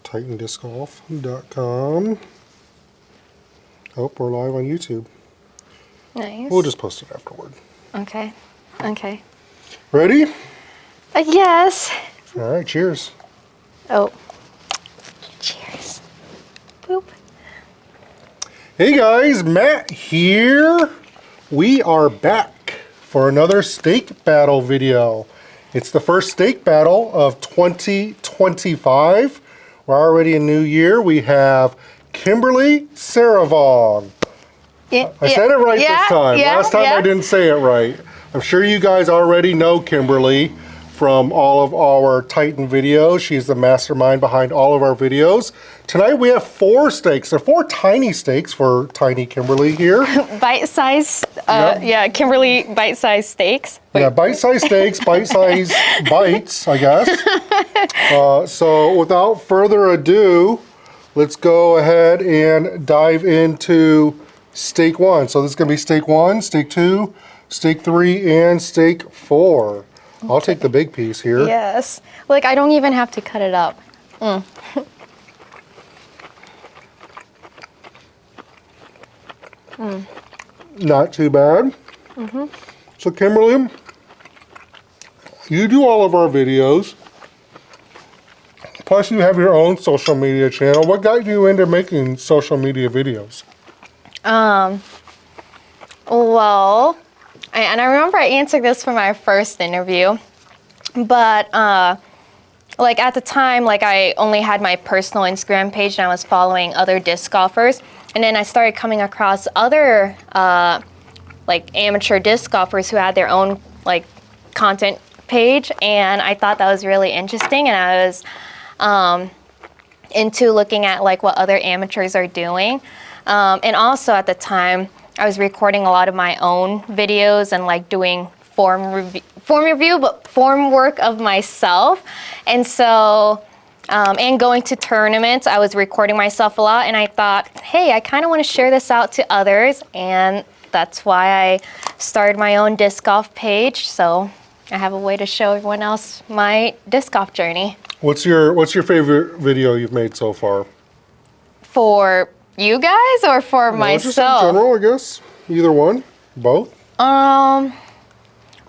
TitanDiscGolf.com. Oh, we're live on YouTube. Nice. We'll just post it afterward. Okay. Okay. Ready? Yes. All right, cheers. Oh. Cheers. Boop. Hey guys, Matt here. We are back for another steak battle video. It's the first steak battle of 2025. We're already in New Year. We have Kimberly Souravong. I said it right this time. Last time I didn't say it right. I'm sure you guys already know Kimberly from all of our Titan videos. She's the mastermind behind all of our videos. Tonight we have 4 steaks. They're 4 tiny steaks for tiny Kimberly here. Bite-sized, yeah, Kimberly bite-sized steaks. Wait. Yeah, bite-sized steaks, bite-sized bites, I guess. So without further ado, let's go ahead and dive into steak 1. So this is gonna be steak 1, steak 2, steak 3, and steak 4. I'll take the big piece here. Yes. Like, I don't even have to cut it up. Not too bad. So Kimberly, you do all of our videos. Plus you have your own social media channel. What got you into making social media videos? Well, and I remember I answered this for my first interview, but like at the time, like I only had my personal Instagram page and I was following other disc golfers, and then I started coming across other like amateur disc golfers who had their own like content page, and I thought that was really interesting, and I was into looking at like what other amateurs are doing, and also at the time I was recording a lot of my own videos and like doing form review, but form work of myself. And so, and going to tournaments, I was recording myself a lot, and I thought, hey, I kind of want to share this out to others, and that's why I started my own disc golf page. So I have a way to show everyone else my disc golf journey. What's your favorite video you've made so far? For you guys or for myself? Just in general, I guess. Either one, both.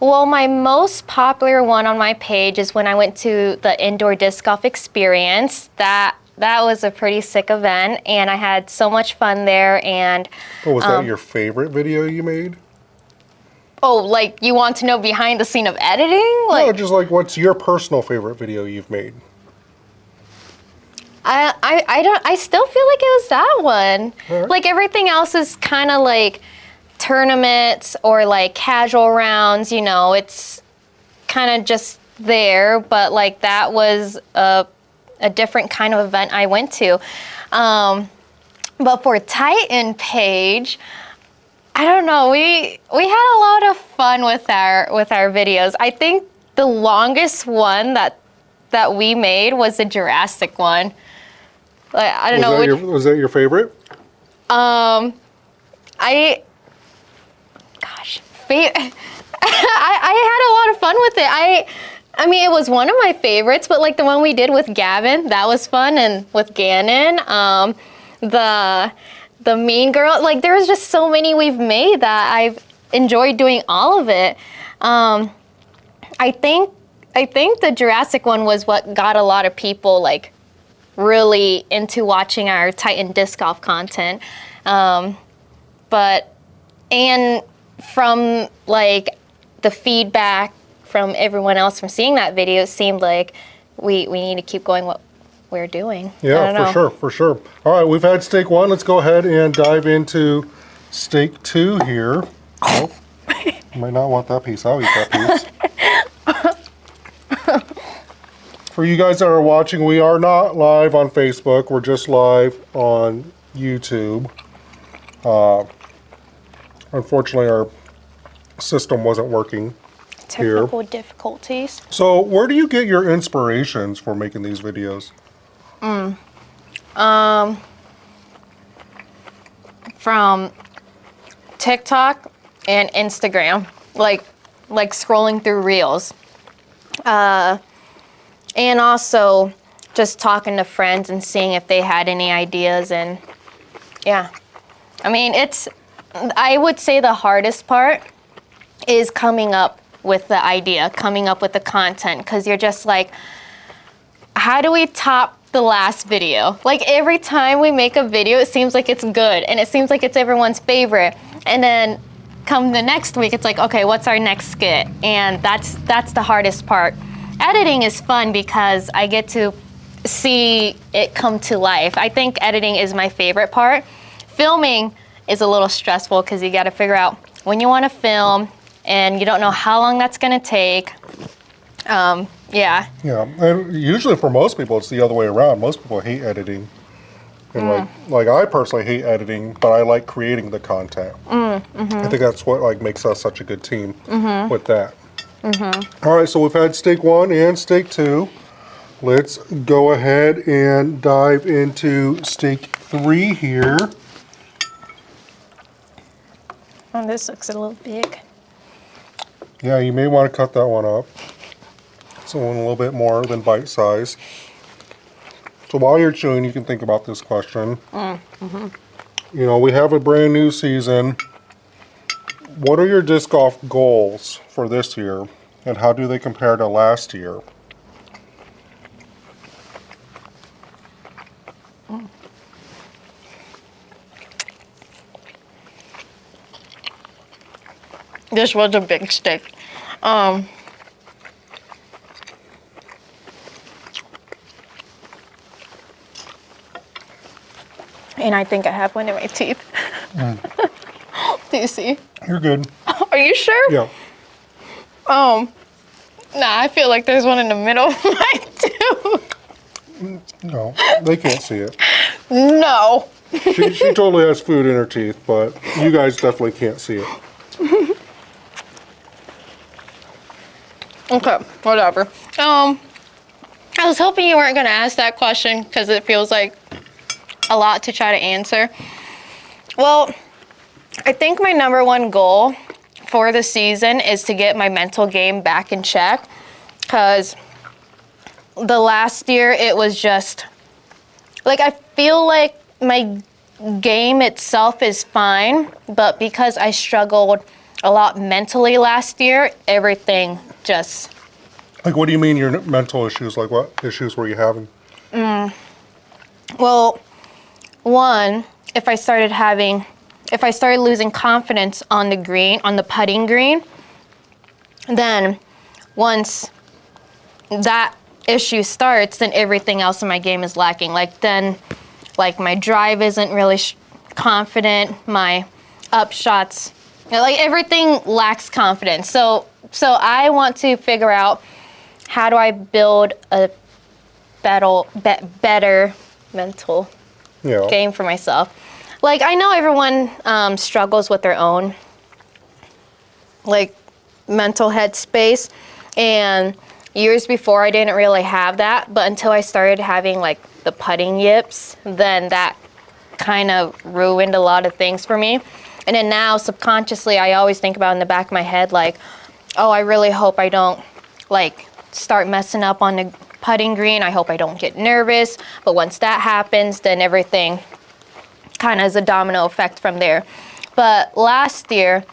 Well, my most popular one on my page is when I went to the indoor disc golf experience. That was a pretty sick event, and I had so much fun there. And was that your favorite video you made? Oh, like you want to know behind the scene of editing? Like, no, just like what's your personal favorite video you've made? I still feel like it was that one. Right. Like everything else is kind of like tournaments or like casual rounds, you know, it's kind of just there, but like that was a different kind of event I went to. But for Titan page, I don't know, we had a lot of fun with our videos. I think the longest one that we made was the Jurassic one. Like, I don't know. Was that your favorite? I had a lot of fun with it. I mean, it was one of my favorites, but like the one we did with Gavin, that was fun, and with Gannon, the Mean Girl, like there was just so many we've made that I've enjoyed doing all of it. I think the Jurassic one was what got a lot of people like really into watching our Titan disc golf content. And from like the feedback from everyone else from seeing that video, it seemed like we need to keep going what we're doing. Yeah, for sure. All right, we've had steak 1. Let's go ahead and dive into steak 2 here. Oh, you might not want that piece. I'll eat that piece. For you guys that are watching, we are not live on Facebook. We're just live on YouTube. Unfortunately, our system wasn't working here. Technical difficulties. So where do you get your inspirations for making these videos? From TikTok and Instagram, like scrolling through reels. And also just talking to friends and seeing if they had any ideas. And yeah, I mean, I would say the hardest part is coming up with the idea, coming up with the content, because you're just like, how do we top the last video? Like every time we make a video, it seems like it's good and it seems like it's everyone's favorite. And then come the next week, it's like, okay, what's our next skit? And that's the hardest part. Editing is fun because I get to see it come to life. I think editing is my favorite part. Filming is a little stressful because you got to figure out when you want to film and you don't know how long that's going to take. Yeah. Yeah, and usually for most people, it's the other way around. Most people hate editing. And like I personally hate editing, but I like creating the content. I think that's what like makes us such a good team with that. All right, so we've had steak 1 and steak 2. Let's go ahead and dive into steak 3 here. Oh, this looks a little big. Yeah, you may want to cut that one up. It's one a little bit more than bite size. So while you're chewing, you can think about this question. You know, we have a brand new season. What are your disc golf goals for this year, and how do they compare to last year? This was a big steak. And I think I have one in my teeth. Do you see? You're good. Are you sure? Yeah. Nah, I feel like there's one in the middle of my tooth. No, they can't see it. No. She totally has food in her teeth, but you guys definitely can't see it. Okay, whatever. I was hoping you weren't going to ask that question because it feels like a lot to try to answer. Well, I think my #1 goal for the season is to get my mental game back in check, because the last year it was just like, I feel like my game itself is fine, but because I struggled a lot mentally last year, everything just... Like, what do you mean your mental issues? Like, what issues were you having? Well, one, if I started losing confidence on the green, on the putting green, then once that issue starts, then everything else in my game is lacking. Like then, like my drive isn't really confident, my up shots, like everything lacks confidence. So I want to figure out, how do I build a better mental game for myself? Like, I know everyone struggles with their own, like, mental headspace. And years before, I didn't really have that. But until I started having, like, the putting yips, then that kind of ruined a lot of things for me. And then now, subconsciously, I always think about in the back of my head, like, oh, I really hope I don't, like, start messing up on the putting green. I hope I don't get nervous. But once that happens, then everything kind of is a domino effect from there. But last year,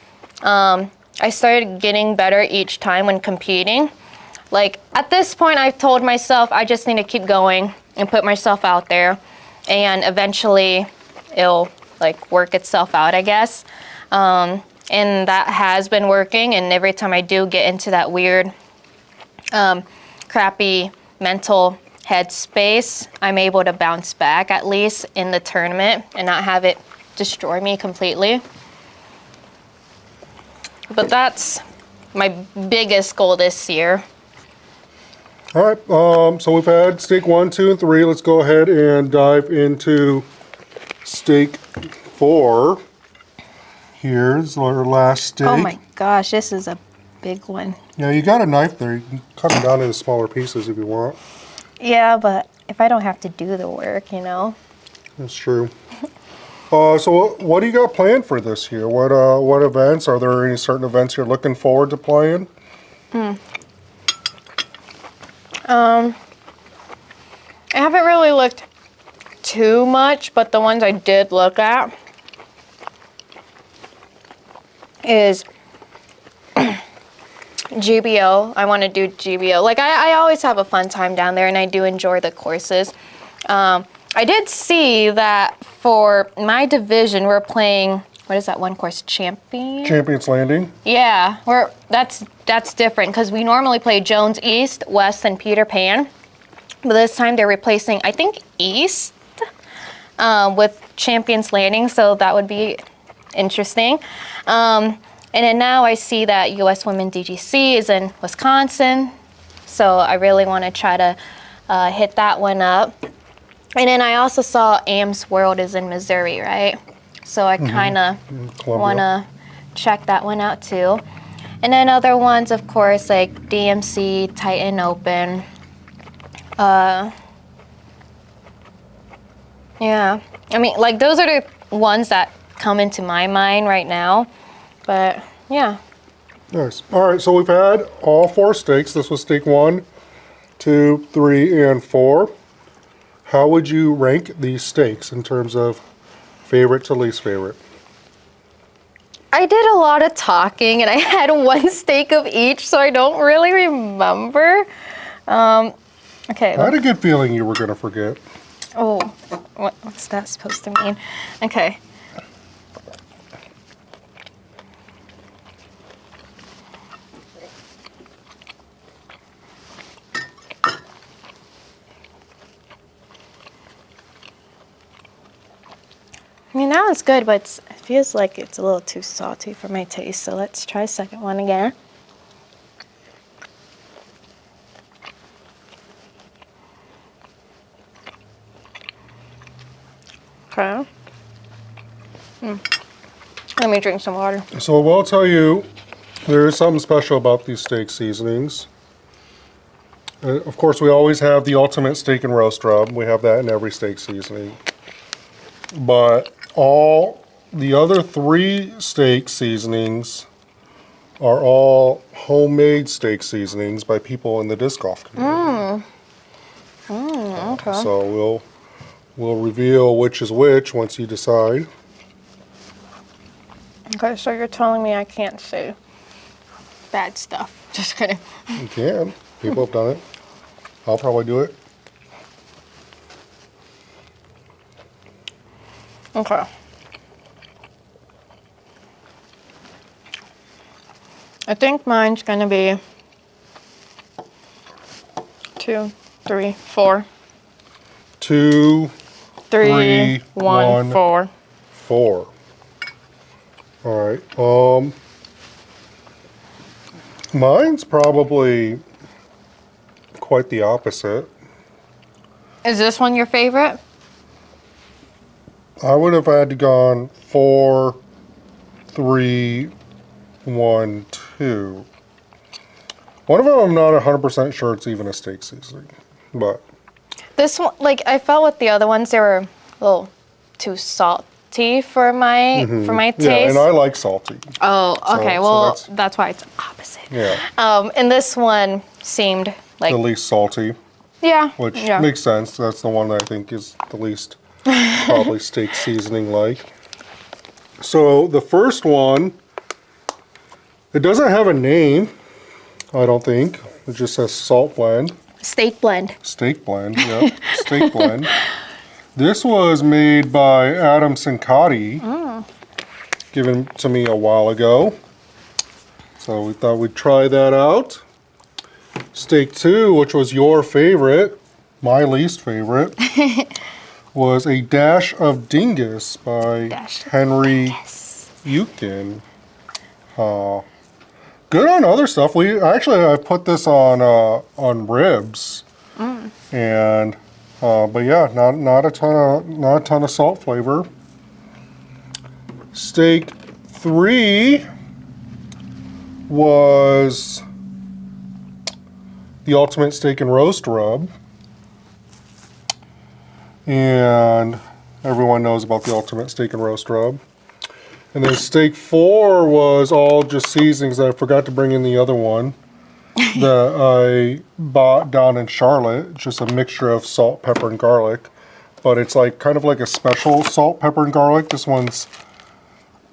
I started getting better each time when competing. Like, at this point, I've told myself I just need to keep going and put myself out there, and eventually it'll, like, work itself out, I guess. And that has been working, and every time I do get into that weird, crappy mental headspace, I'm able to bounce back, at least in the tournament, and not have it destroy me completely. But that's my biggest goal this year. All right, so we've had steak 1, 2, and 3. Let's go ahead and dive into steak 4. Here's our last steak. Oh my gosh, this is a big one. Yeah, you got a knife there. You can cut them down into smaller pieces if you want. Yeah, but if I don't have to do the work, you know. That's true. So what do you got planned for this year? What events? Are there any certain events you're looking forward to playing? I haven't really looked too much, but the ones I did look at is GBO. I want to do GBO. Like, I always have a fun time down there, and I do enjoy the courses. I did see that for my division, we're playing, what is that one course? Champions Landing? Yeah, that's different because we normally play Jones East, West, and Peter Pan. But this time they're replacing, I think, East with Champions Landing, so that would be interesting. And then now I see that U.S. Women DGC is in Wisconsin, so I really want to try to hit that one up. And then I also saw Ames World is in Missouri, right? So I kind of want to check that one out too. And then other ones, of course, like DMC, Titan Open. Yeah, I mean, like those are the ones that come into my mind right now. But yeah. Nice. All right, so we've had all 4 stakes. This was stake 1, 2, 3, and 4. How would you rank these stakes in terms of favorite to least favorite? I did a lot of talking, and I had 1 stake of each, so I don't really remember. Okay. I had a good feeling you were going to forget. Oh, what's that supposed to mean? Okay. I mean, that one's good, but it feels like it's a little too salty for my taste, so let's try the second one again. Okay. Let me drink some water. So I will tell you, there is something special about these steak seasonings. Of course, we always have the ultimate steak and roast rub. We have that in every steak seasoning. But all the other 3 steak seasonings are all homemade steak seasonings by people in the disc golf community. Okay. So we'll reveal which is which once you decide. Okay, so you're telling me I can't say bad stuff. Just kidding. You can. People have done it. I'll probably do it. Okay. I think mine's gonna be 2, 3, 4. 2, 3, 3, 1, 4. 4. All right. Mine's probably quite the opposite. Is this one your favorite? I would have had to gone 4, 3, 1, 2. One of them I'm not 100% sure it's even a steak seasoning, but This one, like, I felt with the other ones, they were a little too salty for my taste. yeah, and I like salty. Oh, okay. so Well, that's why it's opposite. Yeah, And this one seemed like, the least salty, yeah, which yeah. makes sense. That's the one that I think is the least probably steak seasoning like. So the first one, it doesn't have a name, I don't think. It just says salt blend. Steak blend. Steak blend, yep, steak blend. This was made by Adam Sincati, given to me a while ago. So we thought we'd try that out. Steak 2, which was your favorite, my least favorite, was a Dash of Dingus by Henry Eukin. Good on other stuff. I put this on ribs, and but yeah, not a ton of salt flavor. Steak 3 was the ultimate steak and roast rub, and everyone knows about the ultimate steak and roast rub. And then steak 4 was all just seasonings. I forgot to bring in the other one. that I bought down in Charlotte. It's just a mixture of salt, pepper, and garlic. But it's like kind of like a special salt, pepper, and garlic. This one's,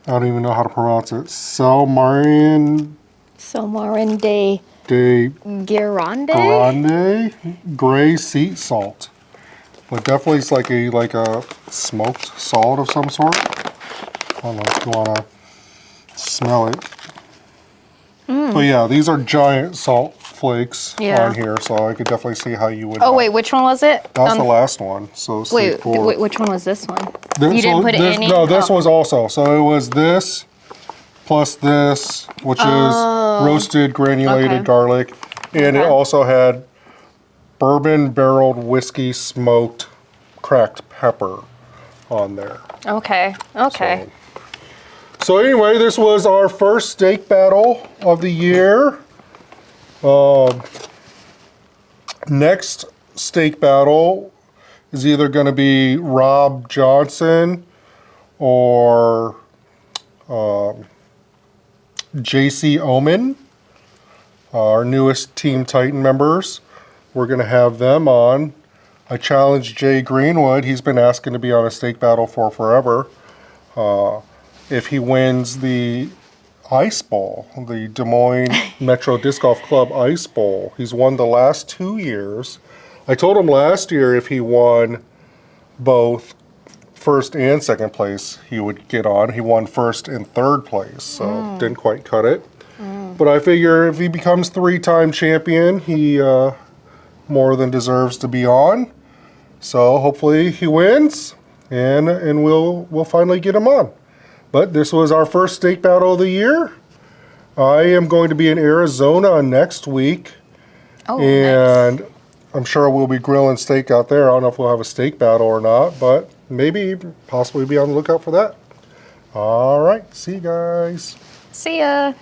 I don't even know how to pronounce it. Salmarin Somarin de Grande? Grande gray sea salt. But definitely it's like a smoked salt of some sort. I don't know if you want to smell it. But yeah, these are giant salt flakes on here, so I could definitely see how you would. Oh wait, which one was it? That's the last one. So wait, which one was this one? This, you didn't put this, any? No, this was also. So it was this plus this, which is roasted granulated garlic, and it also had bourbon barreled whiskey smoked cracked pepper on there. Okay. Okay. So anyway, this was our first steak battle of the year. Next steak battle is either going to be Rob Johnson or JC Omen, our newest Team Titan members. We're going to have them on. I challenged Jay Greenwood. He's been asking to be on a steak battle for forever. If he wins the Ice Bowl, the Des Moines Metro Disc Golf Club Ice Bowl. He's won the last 2 years. I told him last year if he won both first and second place, he would get on. He won first and third place, so didn't quite cut it. But I figure if he becomes 3-time champion, he more than deserves to be on. So hopefully he wins, and we'll finally get him on. But this was our first steak battle of the year. I am going to be in Arizona next week. Oh, and nice. I'm sure we'll be grilling steak out there. I don't know if we'll have a steak battle or not, but maybe, possibly be on the lookout for that. All right, see you guys. See ya.